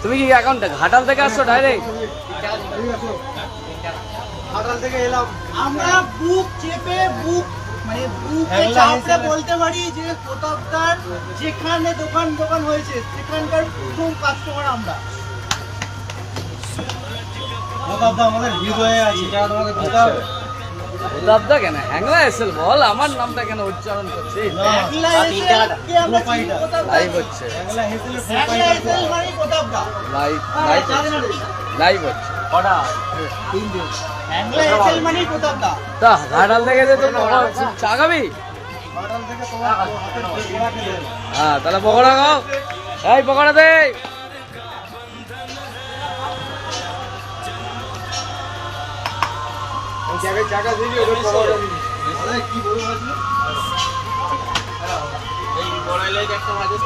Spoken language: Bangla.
তুমি কি এখন ঘাটাল থেকে আসছো ডাইরেক্ট? ঘাটাল থেকে এলাম আমরা বুক চেপে বুক মানে বুকে চাপড়ে বলতে পারি যে প্রতাপদার যেখানে দোকান হয়েছে সেখানকার প্রথম কাস্টমার আমরা। প্রতাপদা আমাদের হৃদয়ে আছে, এটা তোমাকে বলতে হবে। প্রতাপদা কেন হ্যাংলা এসেল বল, আমার নামটা কেন উচ্চারণ করছিস? একলা এসে কে আমরা চিনি প্রতাপদা? লাইভ হচ্ছে, একলা হেসেলে একলা এসে মানে প্রতাপদা। লাইভ হচ্ছে। একলা এসে মানে প্রতাপদা। তা ঘাটাল থেকে যে তুই চা খাবি? ঘাটাল থেকে তোমার হাতের পকোড়া খেলে হ্যাঁ তাহলে পকোড়া খাও, এই পকোড়া দে। ওই জায়গায় চাকা দিবি, ওটা পকোড়া দিবি। আরে কি বলবো? এই বড়াইলে একটা ভাজে